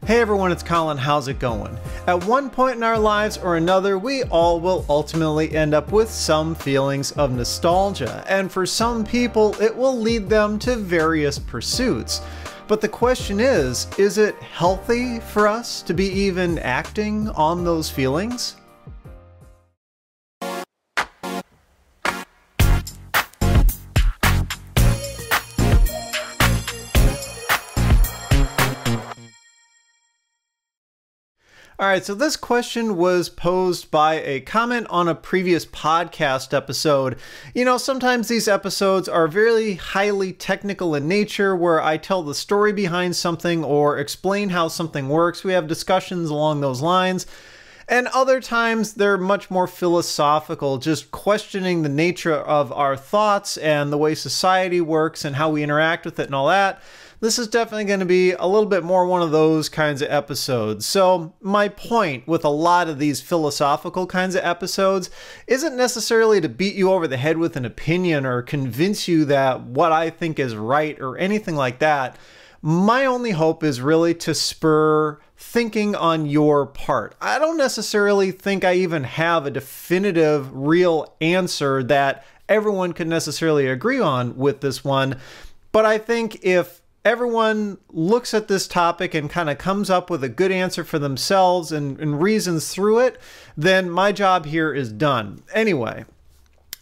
Hey everyone, it's Colin. How's it going? At one point in our lives or another, we all will ultimately end up with some feelings of nostalgia, and for some people, it will lead them to various pursuits. But the question is it healthy for us to be even acting on those feelings? Alright, so this question was posed by a comment on a previous podcast episode. You know, sometimes these episodes are very highly technical in nature, where I tell the story behind something or explain how something works. We have discussions along those lines. And other times they're much more philosophical, just questioning the nature of our thoughts and the way society works and how we interact with it and all that. This is definitely going to be a little bit more one of those kinds of episodes. So my point with a lot of these philosophical kinds of episodes isn't necessarily to beat you over the head with an opinion or convince you that what I think is right or anything like that. My only hope is really to spur thinking on your part. I don't necessarily think I even have a definitive, real answer that everyone can necessarily agree on with this one, but I think if everyone looks at this topic and kind of comes up with a good answer for themselves and reasons through it, then my job here is done. Anyway,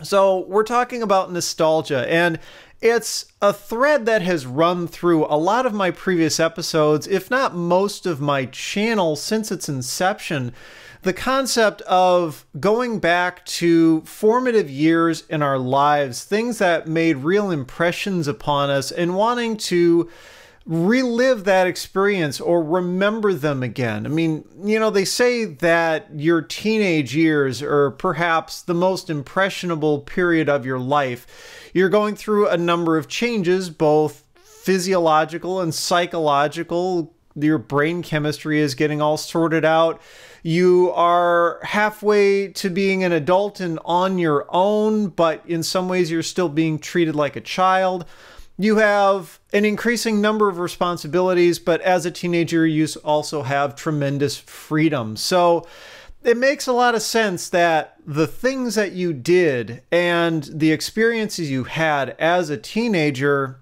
so we're talking about nostalgia, and it's a thread that has run through a lot of my previous episodes, if not most of my channel since its inception. The concept of going back to formative years in our lives, things that made real impressions upon us, and wanting to relive that experience or remember them again. I mean, you know, they say that your teenage years are perhaps the most impressionable period of your life. You're going through a number of changes, both physiological and psychological. Your brain chemistry is getting all sorted out. You are halfway to being an adult and on your own, but in some ways you're still being treated like a child. You have an increasing number of responsibilities, but as a teenager, you also have tremendous freedom. So it makes a lot of sense that the things that you did and the experiences you had as a teenager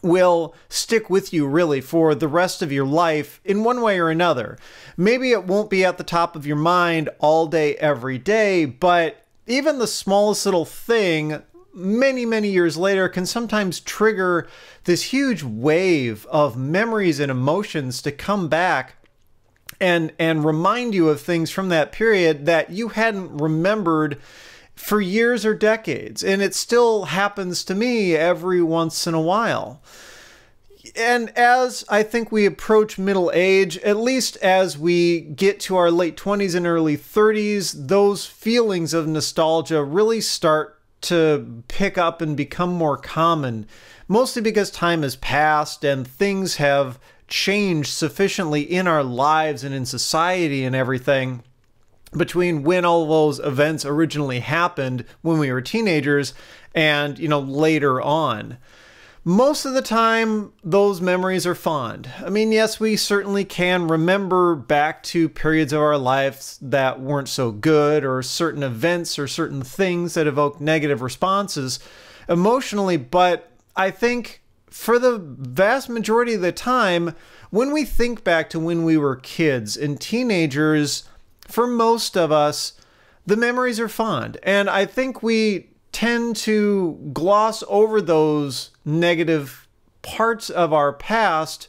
will stick with you really for the rest of your life in one way or another. Maybe it won't be at the top of your mind all day, every day, but even the smallest little thing many, many years later can sometimes trigger this huge wave of memories and emotions to come back and remind you of things from that period that you hadn't remembered for years or decades. And it still happens to me every once in a while. And as I think we approach middle age, at least as we get to our late 20s and early 30s, those feelings of nostalgia really start to pick up and become more common, mostly because time has passed and things have changed sufficiently in our lives and in society and everything between when all those events originally happened when we were teenagers and, you know, later on. Most of the time, those memories are fond. I mean, yes, we certainly can remember back to periods of our lives that weren't so good, or certain events or certain things that evoke negative responses emotionally, but I think for the vast majority of the time, when we think back to when we were kids and teenagers, for most of us, the memories are fond. And I think we tend to gloss over those negative parts of our past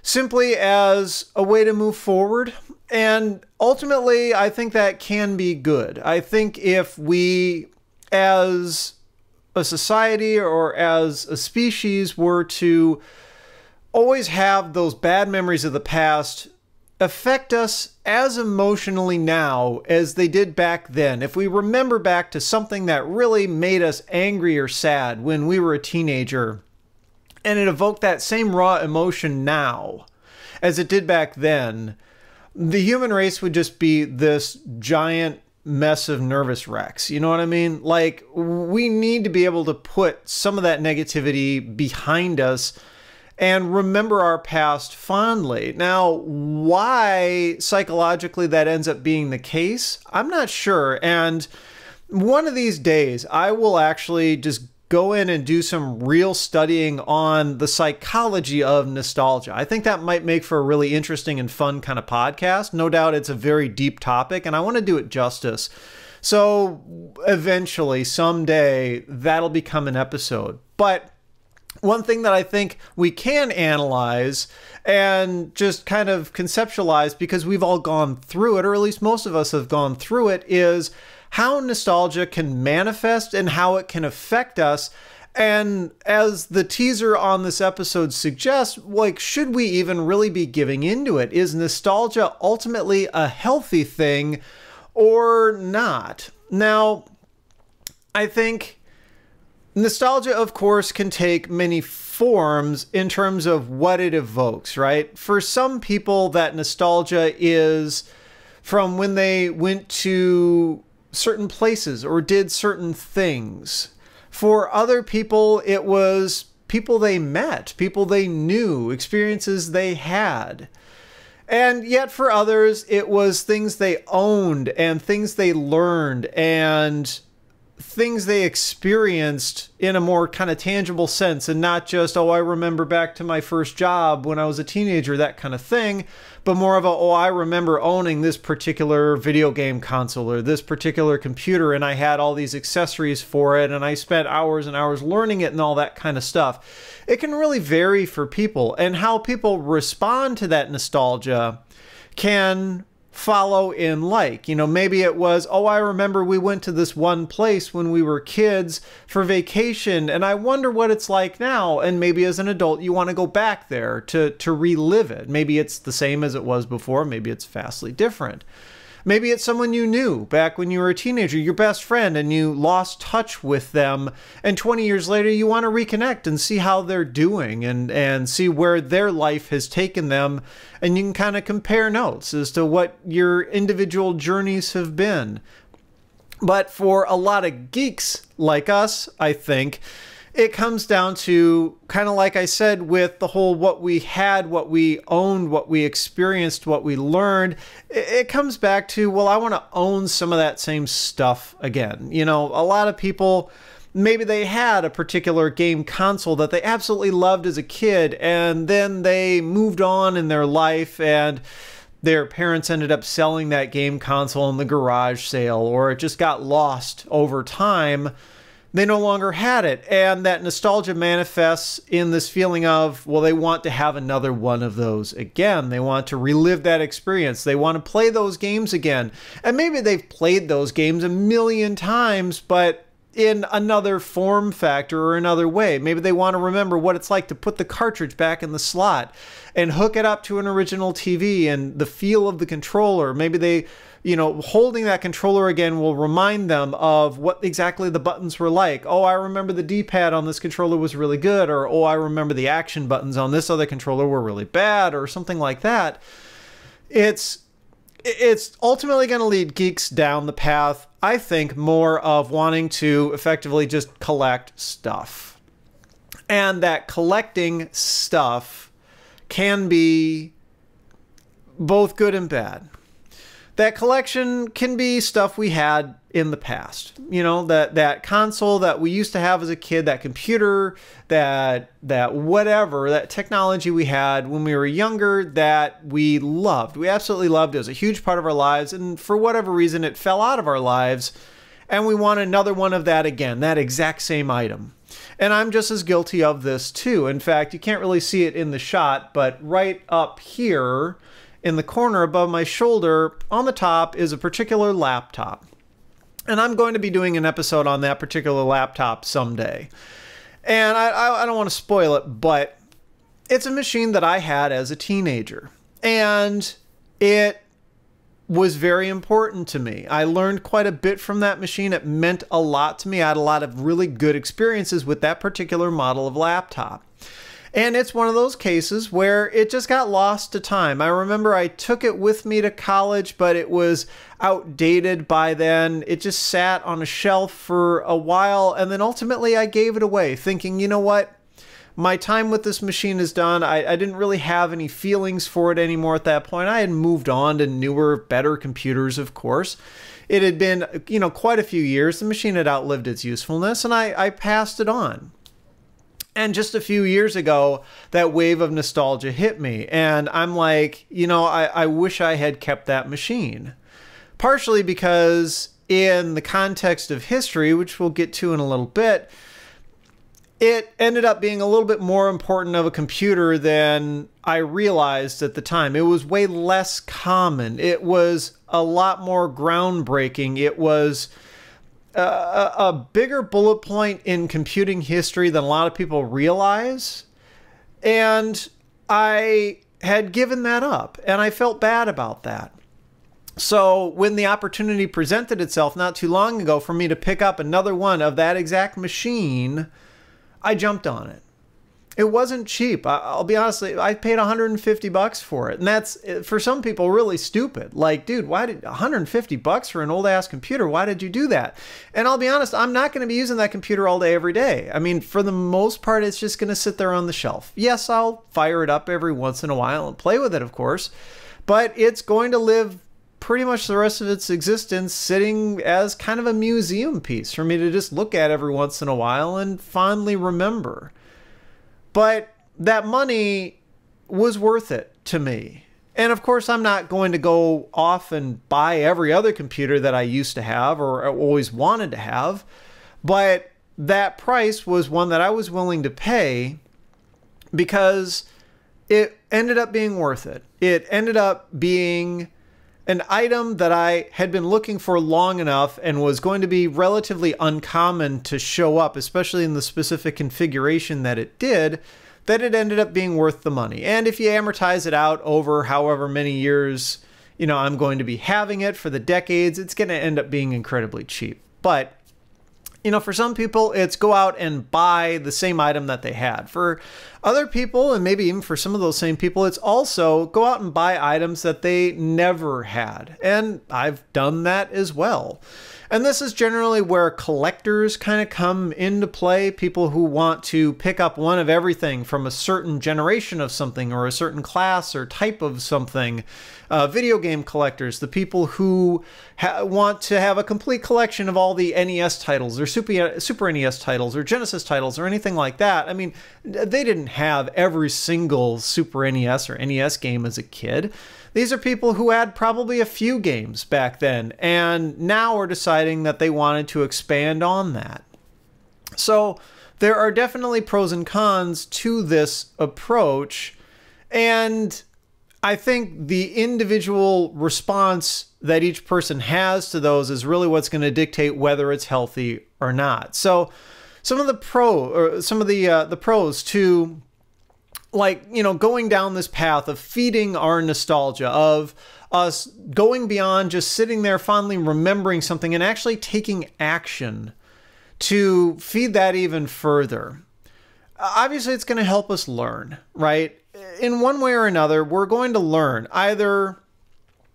simply as a way to move forward. And ultimately, I think that can be good. I think if we, as a society or as a species, were to always have those bad memories of the past affect us as emotionally now as they did back then. If we remember back to something that really made us angry or sad when we were a teenager, and it evoked that same raw emotion now as it did back then, the human race would just be this giant mess of nervous wrecks. You know what I mean? Like, we need to be able to put some of that negativity behind us and remember our past fondly. Now, why psychologically that ends up being the case, I'm not sure. And one of these days, I will actually just go in and do some real studying on the psychology of nostalgia. I think that might make for a really interesting and fun kind of podcast. No doubt it's a very deep topic, and I want to do it justice. So eventually, someday, that'll become an episode. But one thing that I think we can analyze and just kind of conceptualize, because we've all gone through it, or at least most of us have gone through it, is how nostalgia can manifest and how it can affect us. And as the teaser on this episode suggests, like, should we even really be giving into it? Is nostalgia ultimately a healthy thing or not? Now, I think nostalgia, of course, can take many forms in terms of what it evokes, right? For some people, that nostalgia is from when they went to certain places or did certain things. For other people, it was people they met, people they knew, experiences they had. And yet for others, it was things they owned and things they learned and things they experienced in a more kind of tangible sense, and not just, oh, I remember back to my first job when I was a teenager, that kind of thing, but more of a, oh, I remember owning this particular video game console or this particular computer, and I had all these accessories for it, and I spent hours and hours learning it and all that kind of stuff. It can really vary for people, and how people respond to that nostalgia can follow in like. You know, maybe it was, oh, I remember we went to this one place when we were kids for vacation, and I wonder what it's like now. And maybe as an adult, you want to go back there to relive it. Maybe it's the same as it was before. Maybe it's vastly different. Maybe it's someone you knew back when you were a teenager, your best friend, and you lost touch with them. And 20 years later, you want to reconnect and see how they're doing and see where their life has taken them. And you can kind of compare notes as to what your individual journeys have been. But for a lot of geeks like us, I think, it comes down to, kind of like I said, with the whole what we had, what we owned, what we experienced, what we learned. It comes back to, well, I want to own some of that same stuff again. You know, a lot of people, maybe they had a particular game console that they absolutely loved as a kid, and then they moved on in their life, and their parents ended up selling that game console in the garage sale, or it just got lost over time. They no longer had it. And that nostalgia manifests in this feeling of, well, they want to have another one of those again. They want to relive that experience. They want to play those games again. And maybe they've played those games a million times, but in another form factor or another way. Maybe they want to remember what it's like to put the cartridge back in the slot and hook it up to an original TV and the feel of the controller. Maybe they, you know, holding that controller again will remind them of what exactly the buttons were like. Oh, I remember the D-pad on this controller was really good, or oh, I remember the action buttons on this other controller were really bad, or something like that. It's ultimately going to lead geeks down the path, I think, more of wanting to effectively just collect stuff. And that collecting stuff can be both good and bad. That collection can be stuff we had in the past. You know, that console that we used to have as a kid, that computer, that whatever, that technology we had when we were younger that we loved. We absolutely loved. It was a huge part of our lives, and for whatever reason, it fell out of our lives, and we want another one of that again, that exact same item. And I'm just as guilty of this too. In fact, you can't really see it in the shot, but right up here in the corner above my shoulder on the top is a particular laptop. And I'm going to be doing an episode on that particular laptop someday. And I don't want to spoil it, but it's a machine that I had as a teenager. And it was very important to me. I learned quite a bit from that machine. It meant a lot to me. I had a lot of really good experiences with that particular model of laptop. And it's one of those cases where it just got lost to time. I remember I took it with me to college, but it was outdated by then. It just sat on a shelf for a while, and then ultimately I gave it away, thinking, you know what? my time with this machine is done. I didn't really have any feelings for it anymore at that point. I had moved on to newer, better computers, of course. It had been, quite a few years. The machine had outlived its usefulness, and I passed it on. And just a few years ago, that wave of nostalgia hit me. And I'm like, I wish I had kept that machine. Partially because in the context of history, which we'll get to in a little bit, it ended up being a little bit more important of a computer than I realized at the time. It was way less common. It was a lot more groundbreaking. It was a bigger bullet point in computing history than a lot of people realize. And I had given that up, and I felt bad about that. So when the opportunity presented itself not too long ago for me to pick up another one of that exact machine, I jumped on it. It wasn't cheap. I'll be honest, I paid $150 for it. And that's, for some people, really stupid. Like, dude, why did $150 for an old ass computer? Why did you do that? And I'll be honest, I'm not going to be using that computer all day, every day. I mean, for the most part, it's just going to sit there on the shelf. Yes, I'll fire it up every once in a while and play with it, of course. But it's going to live pretty much the rest of its existence sitting as kind of a museum piece for me to just look at every once in a while and fondly remember. But that money was worth it to me. And of course, I'm not going to go off and buy every other computer that I used to have or always wanted to have. But that price was one that I was willing to pay because it ended up being worth it. It ended up being an item that I had been looking for long enough and was going to be relatively uncommon to show up, especially in the specific configuration that it did, that it ended up being worth the money. And if you amortize it out over however many years, I'm going to be having it for the decades, it's going to end up being incredibly cheap. But for some people, it's go out and buy the same item that they had. For other people, and maybe even for some of those same people, it's also go out and buy items that they never had. And I've done that as well. And this is generally where collectors kind of come into play. People who want to pick up one of everything from a certain generation of something or a certain class or type of something. Video game collectors, the people who want to have a complete collection of all the NES titles or Super NES titles or Genesis titles or anything like that. I mean, they didn't have every single Super NES or NES game as a kid. These are people who had probably a few games back then and now are deciding that they wanted to expand on that. So there are definitely pros and cons to this approach, and I think the individual response that each person has to those is really what's going to dictate whether it's healthy or not. So some of the pros to, like, going down this path of feeding our nostalgia, of us going beyond just sitting there fondly remembering something and actually taking action to feed that even further. Obviously, it's going to help us learn, right? In one way or another, we're going to learn either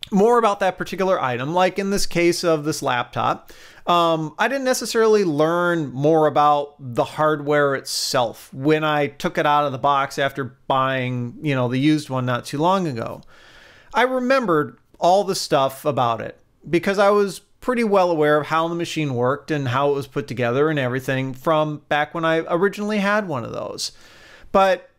more about that particular item, like in this case of this laptop. I didn't necessarily learn more about the hardware itself when I took it out of the box after buying, the used one not too long ago. I remembered all the stuff about it because I was pretty well aware of how the machine worked and how it was put together and everything from back when I originally had one of those. But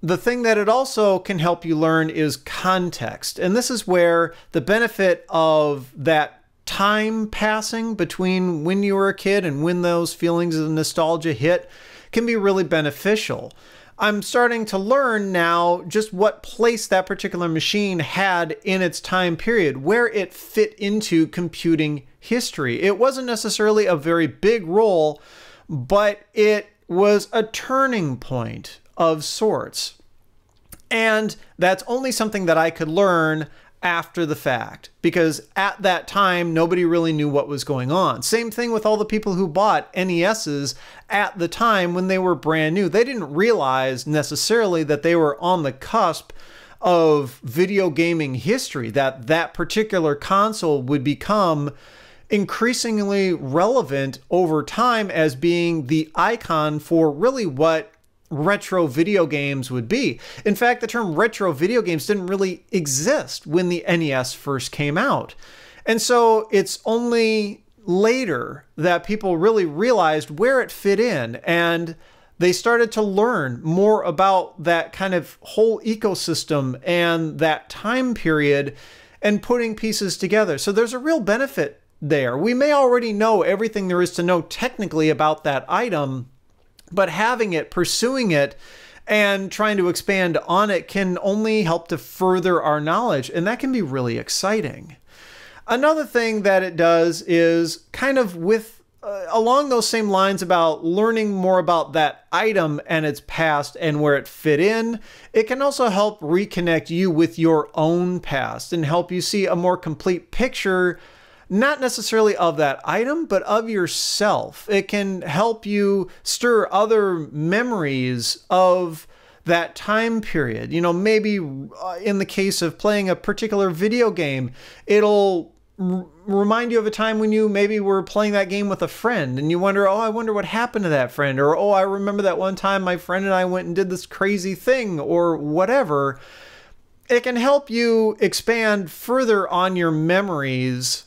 the thing that it also can help you learn is context. And this is where the benefit of that time passing between when you were a kid and when those feelings of nostalgia hit can be really beneficial. I'm starting to learn now just what place that particular machine had in its time period, where it fit into computing history. It wasn't necessarily a very big role, but it was a turning point of sorts. And that's only something that I could learn after the fact, because at that time, nobody really knew what was going on. Same thing with all the people who bought NESs at the time when they were brand new. They didn't realize necessarily that they were on the cusp of video gaming history, that that particular console would become increasingly relevant over time as being the icon for really what retro video games would be. In fact, the term retro video games didn't really exist when the NES first came out. And so it's only later that people really realized where it fit in, and they started to learn more about that kind of whole ecosystem and that time period and putting pieces together. So there's a real benefit there. We may already know everything there is to know technically about that item, but having it, pursuing it, and trying to expand on it can only help to further our knowledge, and that can be really exciting. Another thing that it does is kind of with along those same lines about learning more about that item and its past and where it fit in, it can also help reconnect you with your own past and help you see a more complete picture, not necessarily of that item, but of yourself. It can help you stir other memories of that time period. You know, maybe in the case of playing a particular video game, it'll remind you of a time when you maybe were playing that game with a friend and you wonder, oh, I wonder what happened to that friend, or oh, I remember that one time my friend and I went and did this crazy thing, or whatever. It can help you expand further on your memories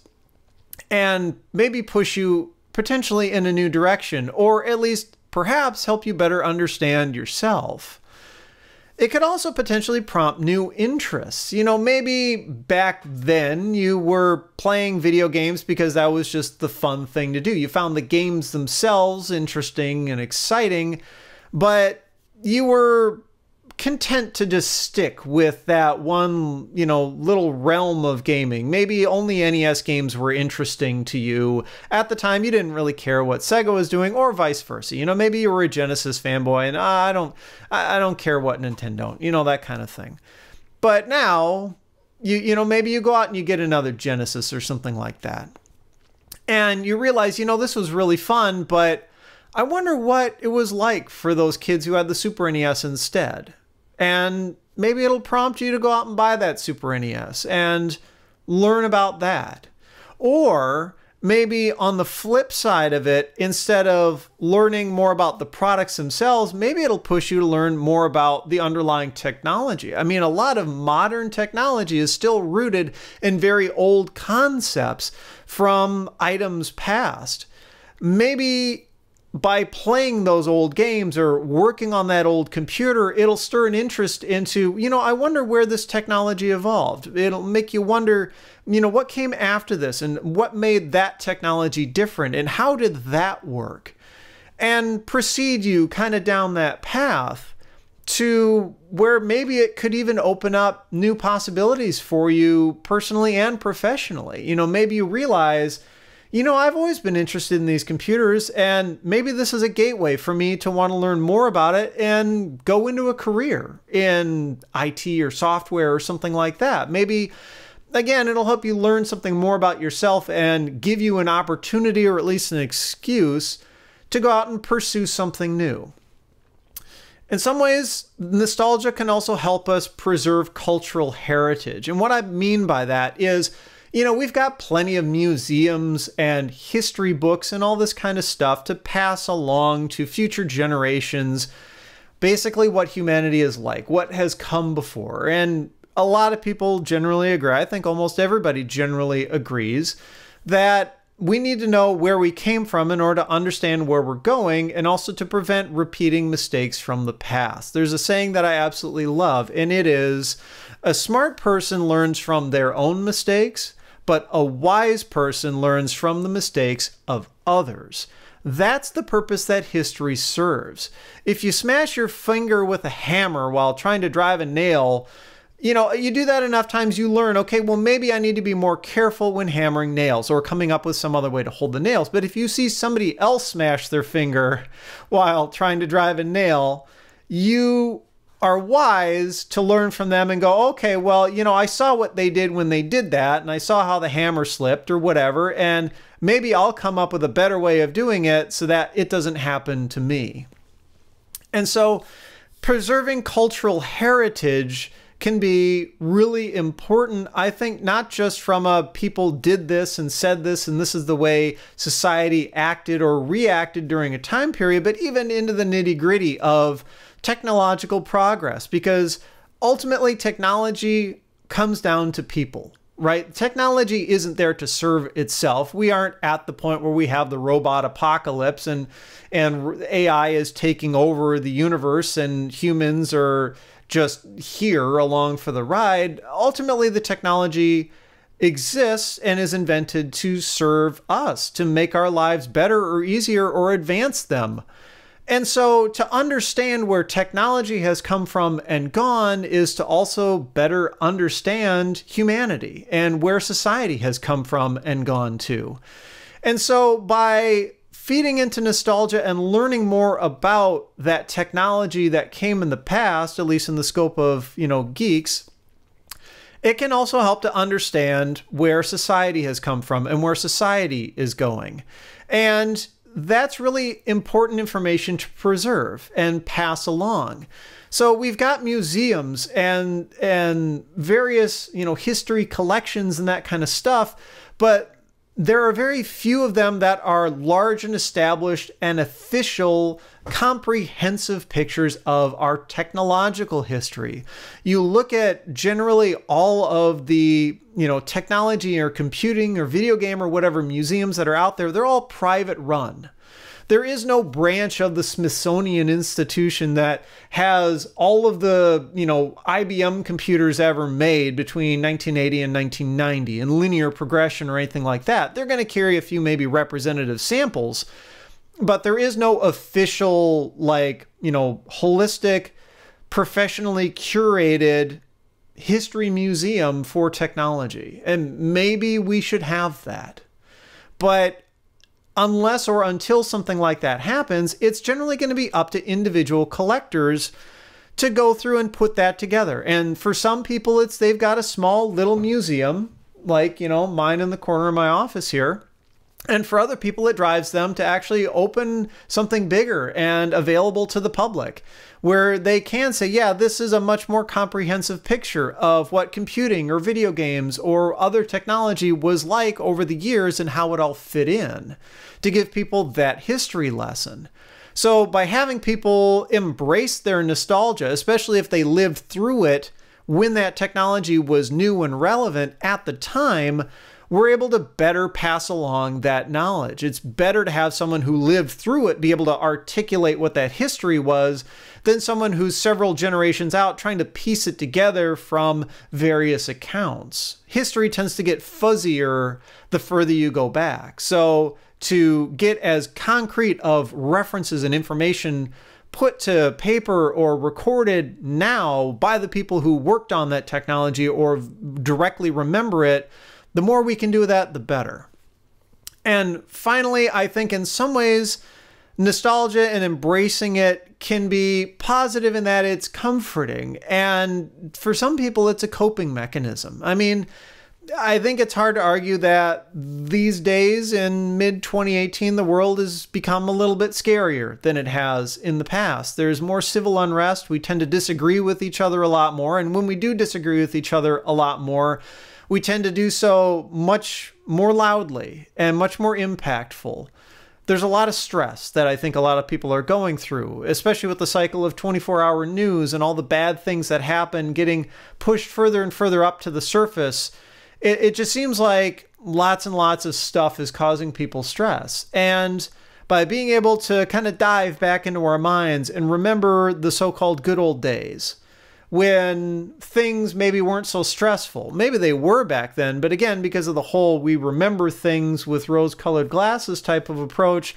and maybe push you potentially in a new direction, or at least perhaps help you better understand yourself. It could also potentially prompt new interests. You know, maybe back then you were playing video games because that was just the fun thing to do. You found the games themselves interesting and exciting, but you were content to just stick with that one, you know, little realm of gaming. Maybe only NES games were interesting to you. At the time, you didn't really care what Sega was doing, or vice versa. You know, maybe you were a Genesis fanboy and I don't care what Nintendo, you know, that kind of thing. But now, you know, maybe you go out and you get another Genesis or something like that. And you realize, you know, this was really fun, but I wonder what it was like for those kids who had the Super NES instead. And maybe it'll prompt you to go out and buy that Super NES and learn about that. Or maybe on the flip side of it, instead of learning more about the products themselves, maybe it'll push you to learn more about the underlying technology. I mean, a lot of modern technology is still rooted in very old concepts from items past. Maybe by playing those old games or working on that old computer, it'll stir an interest into, you know, I wonder where this technology evolved. It'll make you wonder, you know, what came after this and what made that technology different and how did that work? And proceed you kind of down that path to where maybe it could even open up new possibilities for you personally and professionally. You know, maybe you realize, you know, I've always been interested in these computers, and maybe this is a gateway for me to want to learn more about it and go into a career in IT or software or something like that. Maybe, again, it'll help you learn something more about yourself and give you an opportunity, or at least an excuse, to go out and pursue something new. In some ways, nostalgia can also help us preserve cultural heritage. And what I mean by that is, you know, we've got plenty of museums and history books and all this kind of stuff to pass along to future generations, basically what humanity is like, what has come before. And a lot of people generally agree, I think almost everybody generally agrees, that we need to know where we came from in order to understand where we're going, and also to prevent repeating mistakes from the past. There's a saying that I absolutely love, and it is, a smart person learns from their own mistakes, but a wise person learns from the mistakes of others. That's the purpose that history serves. If you smash your finger with a hammer while trying to drive a nail, you know, you do that enough times, you learn, okay, well, maybe I need to be more careful when hammering nails or coming up with some other way to hold the nails. But if you see somebody else smash their finger while trying to drive a nail, you are wise to learn from them and go, okay, well, you know, I saw what they did when they did that, and I saw how the hammer slipped or whatever, and maybe I'll come up with a better way of doing it so that it doesn't happen to me. And so preserving cultural heritage can be really important, I think, not just from a people did this and said this and this is the way society acted or reacted during a time period, but even into the nitty-gritty of technological progress, because ultimately technology comes down to people, right? Technology isn't there to serve itself. We aren't at the point where we have the robot apocalypse and AI is taking over the universe and humans are just here along for the ride. Ultimately, the technology exists and is invented to serve us, to make our lives better or easier or advance them. And so to understand where technology has come from and gone is to also better understand humanity and where society has come from and gone to. And so by feeding into nostalgia and learning more about that technology that came in the past, at least in the scope of, geeks, it can also help to understand where society has come from and where society is going. And that's really important information to preserve and pass along. So we've got museums and various, history collections and that kind of stuff, but there are very few of them that are large and established and official, comprehensive pictures of our technological history. You look at generally all of the, technology or computing or video game or whatever museums that are out there, they're all private run. There is no branch of the Smithsonian Institution that has all of the, IBM computers ever made between 1980 and 1990 in linear progression or anything like that. They're going to carry a few maybe representative samples, but there is no official, holistic, professionally curated history museum for technology. And maybe we should have that. But unless or until something like that happens, it's generally going to be up to individual collectors to go through and put that together. And for some people, they've got a small little museum, like, mine in the corner of my office here. And for other people, it drives them to actually open something bigger and available to the public, where they can say, yeah, this is a much more comprehensive picture of what computing or video games or other technology was like over the years and how it all fit in, to give people that history lesson. So by having people embrace their nostalgia, especially if they lived through it when that technology was new and relevant at the time, we're able to better pass along that knowledge. It's better to have someone who lived through it be able to articulate what that history was than someone who's several generations out trying to piece it together from various accounts. History tends to get fuzzier the further you go back. So to get as concrete of references and information put to paper or recorded now by the people who worked on that technology or directly remember it, the more we can do that, the better. And finally, I think in some ways, nostalgia and embracing it can be positive in that it's comforting. And for some people, it's a coping mechanism. I mean, I think it's hard to argue that these days in mid-2018, the world has become a little bit scarier than it has in the past. There's more civil unrest. We tend to disagree with each other a lot more. And when we do disagree with each other a lot more, we tend to do so much more loudly and much more impactful. There's a lot of stress that I think a lot of people are going through, especially with the cycle of 24-hour news and all the bad things that happen getting pushed further and further up to the surface. It just seems like lots and lots of stuff is causing people stress. And by being able to kind of dive back into our minds and remember the so-called good old days, when things maybe weren't so stressful. Maybe they were back then, but again, because of the whole we remember things with rose-colored glasses type of approach,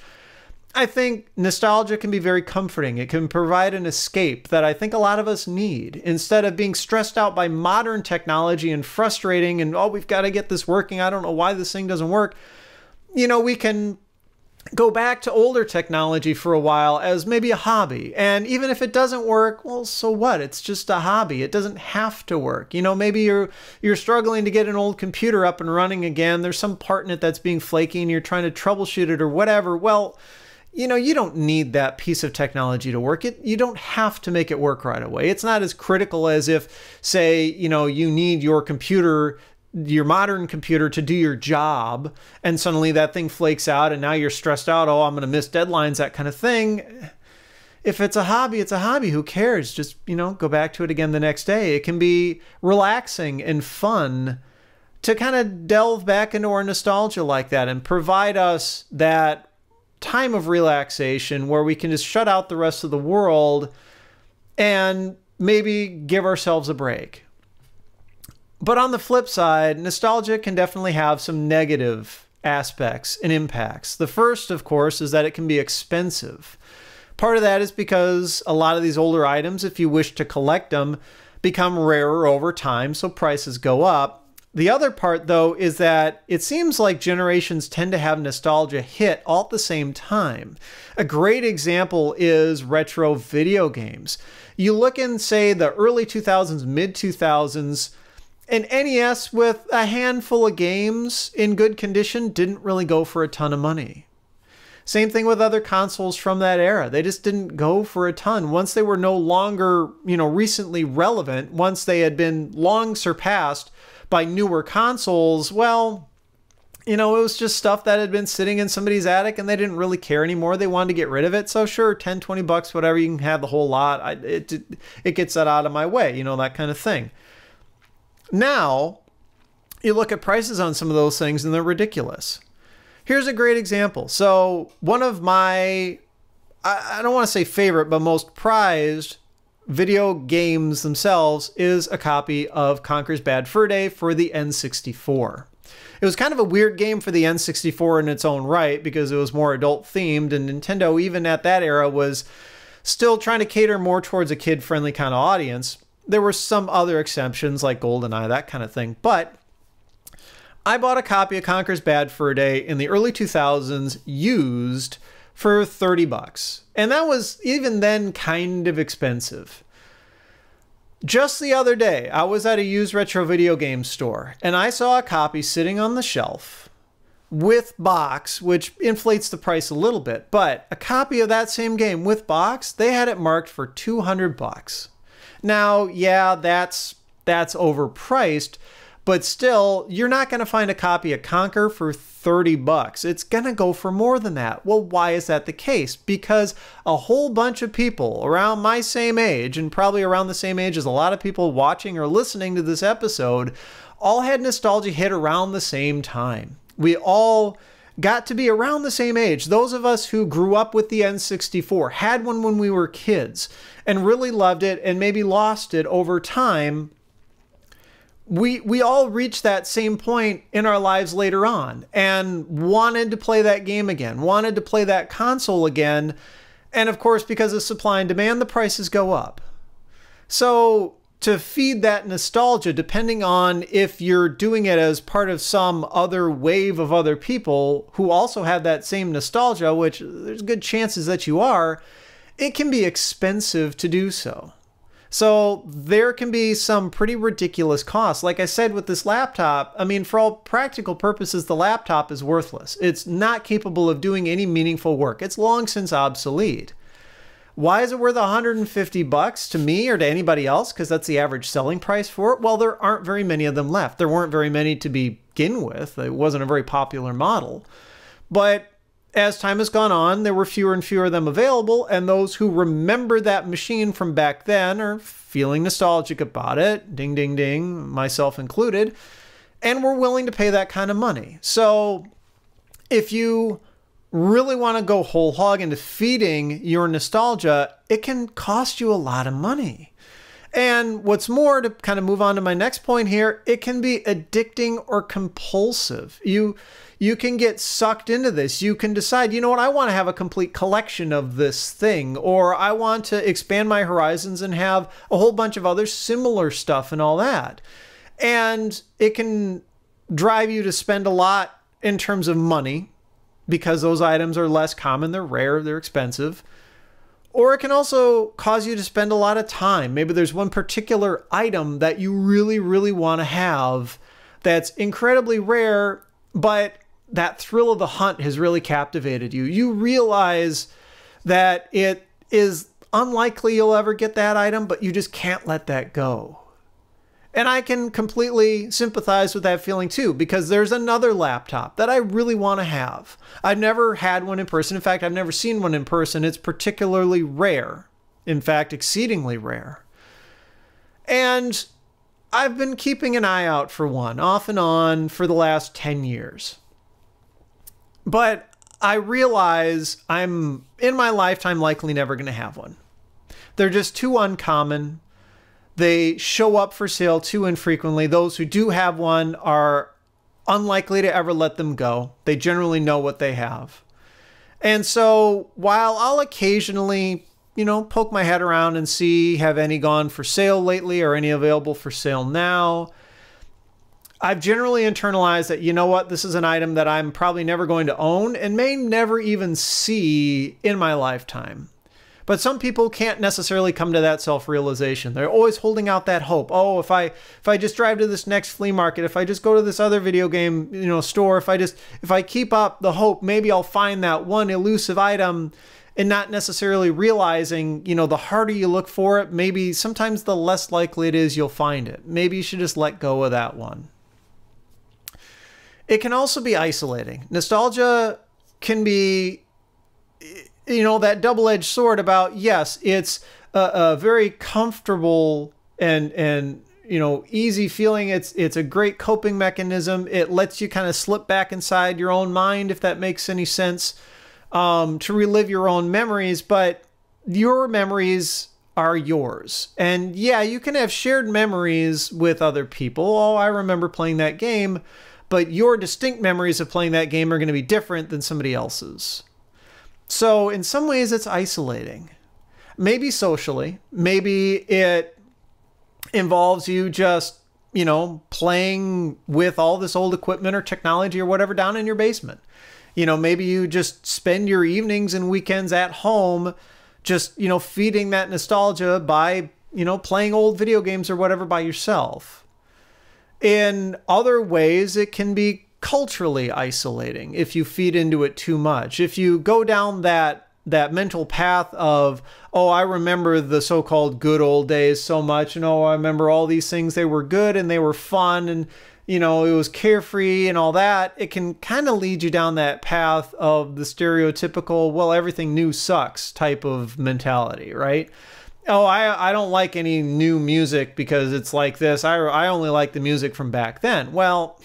I think nostalgia can be very comforting. It can provide an escape that I think a lot of us need. Instead of being stressed out by modern technology and frustrating and, oh, we've got to get this working, I don't know why this thing doesn't work, we can go back to older technology for a while as maybe a hobby. And even if it doesn't work, well, so what? It's just a hobby. It doesn't have to work. Maybe you're struggling to get an old computer up and running again. There's some part in it that's being flaky and you're trying to troubleshoot it or whatever. Well, you don't need that piece of technology to work. You don't have to make it work right away. It's not as critical as if, say, you need your modern computer to do your job, and suddenly that thing flakes out and now you're stressed out, oh, I'm going to miss deadlines, that kind of thing. if it's a hobby, it's a hobby. Who cares? Just, you know, go back to it again the next day. It can be relaxing and fun to kind of delve back into our nostalgia like that and provide us that time of relaxation where we can just shut out the rest of the world and maybe give ourselves a break. But on the flip side, nostalgia can definitely have some negative aspects and impacts. The first, of course, is that it can be expensive. Part of that is because a lot of these older items, if you wish to collect them, become rarer over time, so prices go up. The other part, though, is that it seems like generations tend to have nostalgia hit all at the same time. A great example is retro video games. You look in, say, the early 2000s, mid-2000s, an NES with a handful of games in good condition didn't really go for a ton of money. Same thing with other consoles from that era. They just didn't go for a ton. Once they were no longer, you know, recently relevant, once they had been long surpassed by newer consoles, well, you know, it was just stuff that had been sitting in somebody's attic and they didn't really care anymore. They wanted to get rid of it. So sure, 10, 20 bucks, whatever, you can have the whole lot. It gets that out of my way, you know, that kind of thing. Now, you look at prices on some of those things and they're ridiculous. Here's a great example. So one of my, I don't want to say favorite, but most prized video games themselves is a copy of Conker's Bad Fur Day for the N64. It was kind of a weird game for the N64 in its own right because it was more adult themed, and Nintendo, even at that era, was still trying to cater more towards a kid-friendly kind of audience. There were some other exceptions like GoldenEye, that kind of thing, but I bought a copy of Conker's Bad Fur Day in the early 2000s used for 30 bucks. And that was even then kind of expensive. Just the other day, I was at a used retro video game store and I saw a copy sitting on the shelf with box, which inflates the price a little bit, but a copy of that same game with box, they had it marked for 200 bucks. Now, yeah, that's overpriced, but still, you're not going to find a copy of Conker for 30 bucks. It's going to go for more than that. Well, why is that the case? Because a whole bunch of people around my same age, and probably around the same age as a lot of people watching or listening to this episode, all had nostalgia hit around the same time. We all got to be around the same age. Those of us who grew up with the N64, had one when we were kids, and really loved it and maybe lost it over time. We all reached that same point in our lives later on and wanted to play that game again, wanted to play that console again. And of course, because of supply and demand, the prices go up. So to feed that nostalgia, depending on if you're doing it as part of some other wave of other people who also have that same nostalgia, which there's good chances that you are, it can be expensive to do so. So there can be some pretty ridiculous costs. Like I said with this laptop, I mean, for all practical purposes, the laptop is worthless. It's not capable of doing any meaningful work. It's long since obsolete. Why is it worth 150 bucks to me or to anybody else? Because that's the average selling price for it. Well, there aren't very many of them left. There weren't very many to begin with. It wasn't a very popular model. But as time has gone on, there were fewer and fewer of them available, and those who remember that machine from back then are feeling nostalgic about it, ding, ding, ding, myself included, and were willing to pay that kind of money. So if you really want to go whole hog into feeding your nostalgia, it can cost you a lot of money. And what's more, to kind of move on to my next point here, it can be addicting or compulsive. You can get sucked into this. You can decide, you know what, I want to have a complete collection of this thing, or I want to expand my horizons and have a whole bunch of other similar stuff and all that. And it can drive you to spend a lot in terms of money because those items are less common, they're rare, they're expensive. Or it can also cause you to spend a lot of time. Maybe there's one particular item that you really, really want to have that's incredibly rare, but that thrill of the hunt has really captivated you. You realize that it is unlikely you'll ever get that item, but you just can't let that go. And I can completely sympathize with that feeling too, because there's another laptop that I really want to have. I've never had one in person. In fact, I've never seen one in person. It's particularly rare. In fact, exceedingly rare. And I've been keeping an eye out for one off and on for the last 10 years. But I realize I'm, in my lifetime, likely never going to have one. They're just too uncommon. They show up for sale too infrequently. Those who do have one are unlikely to ever let them go. They generally know what they have. And so while I'll occasionally, poke my head around and see, have any gone for sale lately or any available for sale now, I've generally internalized that, you know what, this is an item that I'm probably never going to own and may never even see in my lifetime. But some people can't necessarily come to that self-realization. They're always holding out that hope. Oh, if I just drive to this next flea market, if I just go to this other video game, store, if I keep up the hope, maybe I'll find that one elusive item, and not necessarily realizing, the harder you look for it, maybe sometimes the less likely it is you'll find it. Maybe you should just let go of that one. It can also be isolating. Nostalgia can be, that double-edged sword about, yes, it's a very comfortable and easy feeling. It's a great coping mechanism. It lets you kind of slip back inside your own mind, if that makes any sense, to relive your own memories. But your memories are yours. And yeah, you can have shared memories with other people. Oh, I remember playing that game. But your distinct memories of playing that game are going to be different than somebody else's. So in some ways it's isolating. Maybe socially, maybe it involves you just, playing with all this old equipment or technology or whatever down in your basement. Maybe you just spend your evenings and weekends at home just, feeding that nostalgia by, playing old video games or whatever by yourself. In other ways, it can be culturally isolating if you feed into it too much. If you go down that mental path of, oh, I remember the so-called good old days so much, and oh, I remember all these things, they were good and they were fun, and it was carefree and all that, it can kind of lead you down that path of the stereotypical, well, everything new sucks type of mentality, right? Oh, I don't like any new music because it's like this. I only like the music from back then. Well,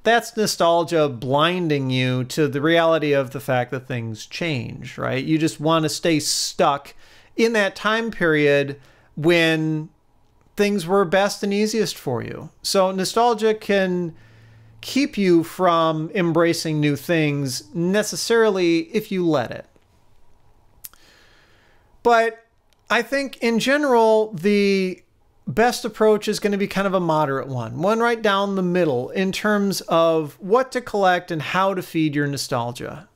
that's nostalgia blinding you to the reality of the fact that things change, right? You just want to stay stuck in that time period when things were best and easiest for you. So nostalgia can keep you from embracing new things necessarily if you let it. But I think in general, the best approach is going to be kind of a moderate one right down the middle in terms of what to collect and how to feed your nostalgia.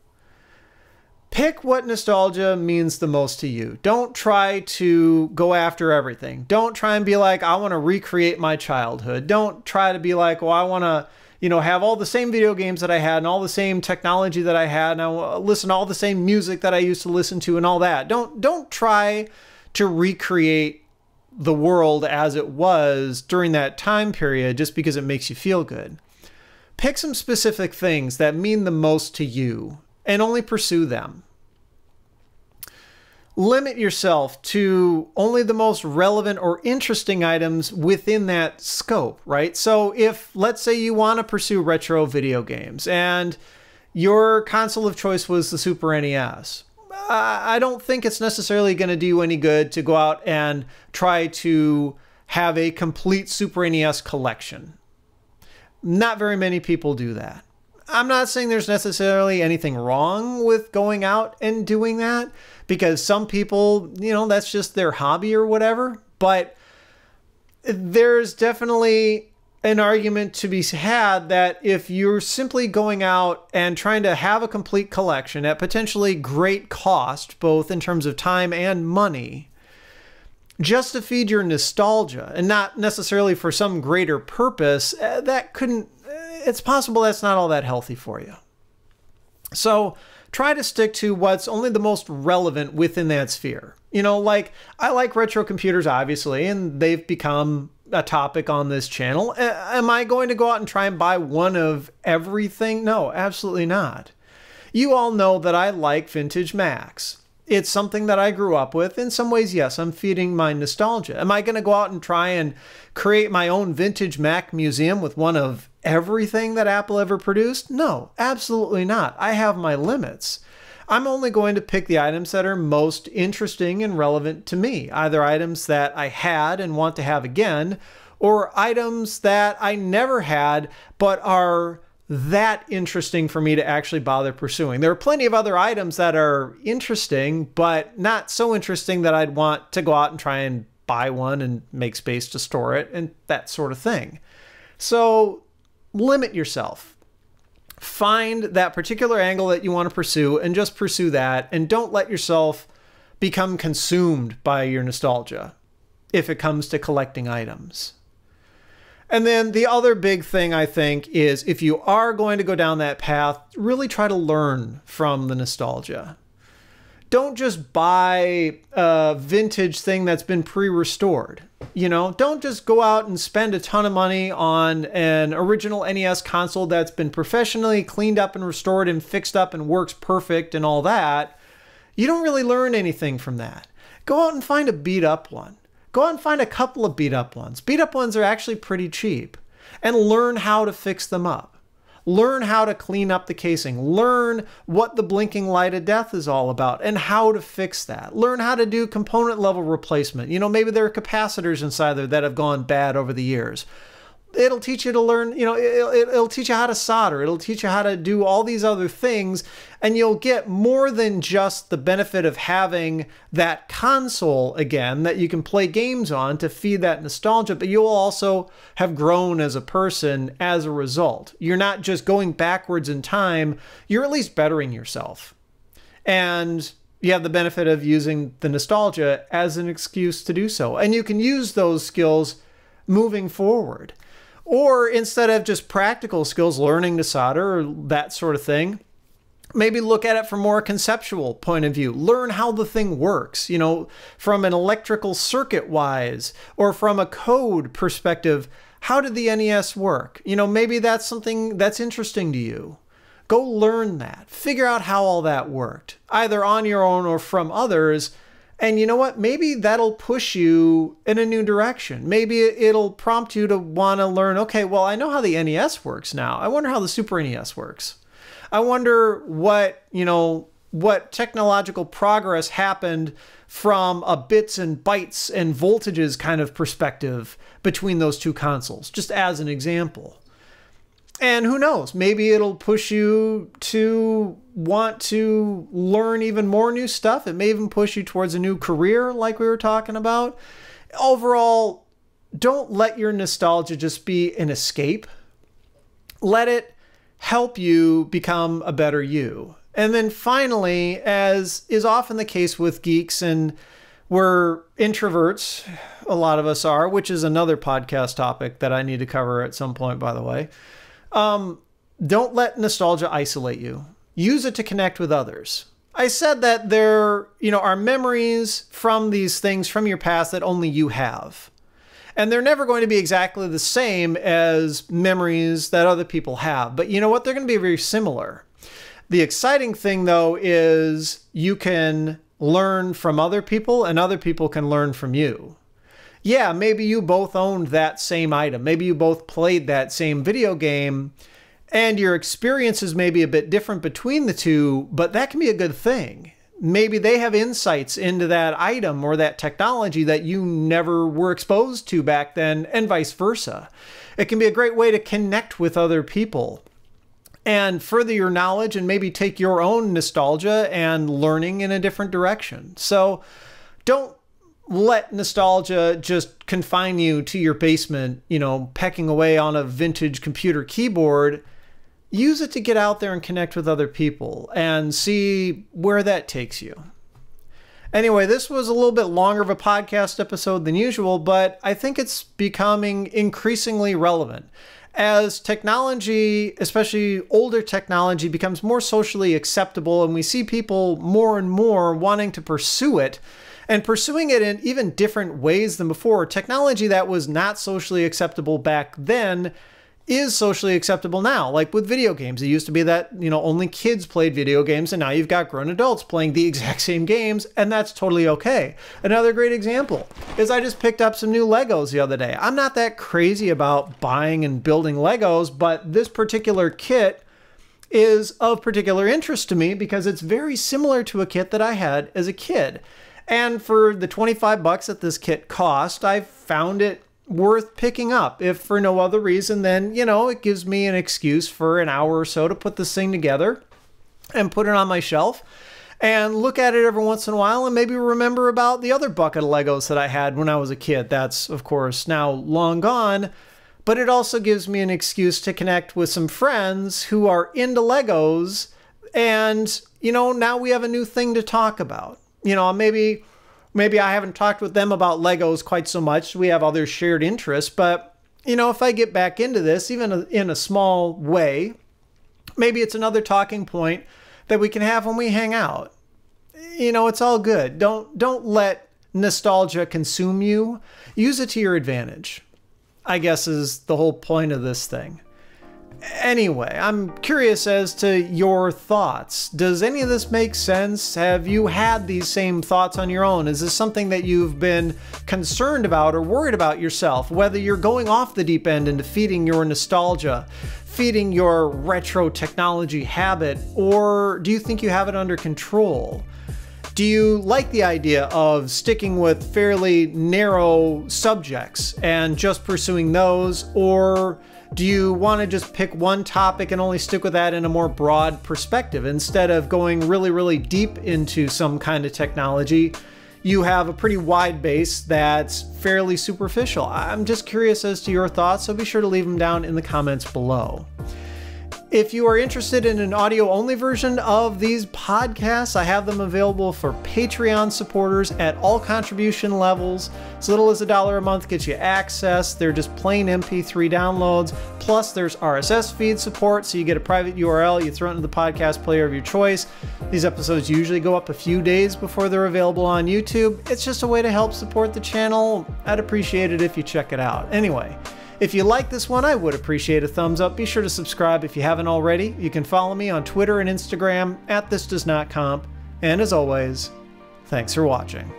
Pick what nostalgia means the most to you. Don't try to go after everything. Don't try and be like, I want to recreate my childhood. Don't try to be like, well, I want to, have all the same video games that I had and all the same technology that I had, and I want to listen to all the same music that I used to listen to and all that. Don't try to recreate the world as it was during that time period just because it makes you feel good. Pick some specific things that mean the most to you and only pursue them. Limit yourself to only the most relevant or interesting items within that scope, right? So if, let's say, you want to pursue retro video games and your console of choice was the Super NES, I don't think it's necessarily going to do you any good to go out and try to have a complete Super NES collection. Not very many people do that. I'm not saying there's necessarily anything wrong with going out and doing that, because some people, that's just their hobby or whatever. But there's definitely an argument to be had that if you're simply going out and trying to have a complete collection at potentially great cost, both in terms of time and money, just to feed your nostalgia and not necessarily for some greater purpose, it's possible that's not all that healthy for you. So try to stick to what's only the most relevant within that sphere. I like retro computers, obviously, and they've become, a topic on this channel. Am I going to go out and try and buy one of everything? No, absolutely not. You all know that I like vintage Macs. It's something that I grew up with. In some ways, yes, I'm feeding my nostalgia. Am I going to go out and try and create my own vintage Mac museum with one of everything that Apple ever produced? No, absolutely not. I have my limits. I'm only going to pick the items that are most interesting and relevant to me, either items that I had and want to have again, or items that I never had but are that interesting for me to actually bother pursuing. There are plenty of other items that are interesting, but not so interesting that I'd want to go out and try and buy one and make space to store it and that sort of thing. So limit yourself. Find that particular angle that you want to pursue and just pursue that, and don't let yourself become consumed by your nostalgia if it comes to collecting items. And then the other big thing, I think, is if you are going to go down that path, really try to learn from the nostalgia. Don't just buy a vintage thing that's been pre-restored. You know, don't just go out and spend a ton of money on an original NES console that's been professionally cleaned up and restored and fixed up and works perfect and all that. You don't really learn anything from that. Go out and find a beat up one. Go out and find a couple of beat up ones. Beat up ones are actually pretty cheap. And learn how to fix them up. Learn how to clean up the casing. Learn what the blinking light of death is all about and how to fix that. Learn how to do component level replacement. You know, maybe there are capacitors inside there that have gone bad over the years. It'll teach you to learn, you know, it'll teach you how to solder. It'll teach you how to do all these other things. And you'll get more than just the benefit of having that console again that you can play games on to feed that nostalgia, but you'll also have grown as a person as a result. You're not just going backwards in time, you're at least bettering yourself. And you have the benefit of using the nostalgia as an excuse to do so. And you can use those skills moving forward. Or instead of just practical skills, learning to solder or that sort of thing, maybe look at it from a more conceptual point of view. Learn how the thing works, you know, from an electrical circuit wise, or from a code perspective. How did the NES work? You know, maybe that's something that's interesting to you. Go learn that. Figure out how all that worked, either on your own or from others. And you know what? Maybe that'll push you in a new direction. Maybe it'll prompt you to want to learn, okay, well, I know how the NES works now. I wonder how the Super NES works. I wonder what, you know, what technological progress happened from a bits and bytes and voltages kind of perspective between those two consoles, just as an example. And who knows, maybe it'll push you to want to learn even more new stuff. It may even push you towards a new career like we were talking about. Overall, don't let your nostalgia just be an escape. Let it help you become a better you. And then finally, as is often the case with geeks, and we're introverts, a lot of us are, which is another podcast topic that I need to cover at some point, by the way. Don't let nostalgia isolate you. Use it to connect with others. I said that there, you know, are memories from these things from your past that only you have. And they're never going to be exactly the same as memories that other people have. But you know what? They're going to be very similar. The exciting thing, though, is you can learn from other people and other people can learn from you. Yeah, maybe you both owned that same item. Maybe you both played that same video game, and your experiences may be a bit different between the two, but that can be a good thing. Maybe they have insights into that item or that technology that you never were exposed to back then, and vice versa. It can be a great way to connect with other people and further your knowledge and maybe take your own nostalgia and learning in a different direction. So don't let nostalgia just confine you to your basement, you know, pecking away on a vintage computer keyboard. Use it to get out there and connect with other people and see where that takes you. Anyway, this was a little bit longer of a podcast episode than usual, but I think it's becoming increasingly relevant. As technology, especially older technology, becomes more socially acceptable and we see people more and more wanting to pursue it, and pursuing it in even different ways than before. Technology that was not socially acceptable back then is socially acceptable now. Like with video games, it used to be that, only kids played video games, and now you've got grown adults playing the exact same games, and that's totally okay. Another great example is I just picked up some new Legos the other day. I'm not that crazy about buying and building Legos, but this particular kit is of particular interest to me because it's very similar to a kit that I had as a kid. And for the 25 bucks that this kit cost, I found it worth picking up, if for no other reason than, it gives me an excuse for an hour or so to put this thing together and put it on my shelf and look at it every once in a while and maybe remember about the other bucket of Legos that I had when I was a kid. That's, of course, now long gone, but it also gives me an excuse to connect with some friends who are into Legos, and, now we have a new thing to talk about. Maybe I haven't talked with them about Legos quite so much. We have other shared interests, but, if I get back into this, even in a small way, maybe it's another talking point that we can have when we hang out. It's all good. Don't let nostalgia consume you. Use it to your advantage, I guess, is the whole point of this thing. Anyway, I'm curious as to your thoughts. Does any of this make sense? Have you had these same thoughts on your own? Is this something that you've been concerned about or worried about yourself? Whether you're going off the deep end into feeding your nostalgia, feeding your retro technology habit, or do you think you have it under control? Do you like the idea of sticking with fairly narrow subjects and just pursuing those, or do you want to just pick one topic and only stick with that in a more broad perspective? Instead of going really, really deep into some kind of technology, you have a pretty wide base that's fairly superficial. I'm just curious as to your thoughts, so be sure to leave them down in the comments below. If you are interested in an audio-only version of these podcasts, I have them available for Patreon supporters at all contribution levels. As little as $1 a month gets you access. They're just plain MP3 downloads. Plus, there's RSS feed support, so you get a private URL. You throw it into the podcast player of your choice. These episodes usually go up a few days before they're available on YouTube. It's just a way to help support the channel. I'd appreciate it if you check it out. Anyway, if you like this one, I would appreciate a thumbs up. Be sure to subscribe if you haven't already. You can follow me on Twitter and Instagram @thisdoesnotcomp. And as always, thanks for watching.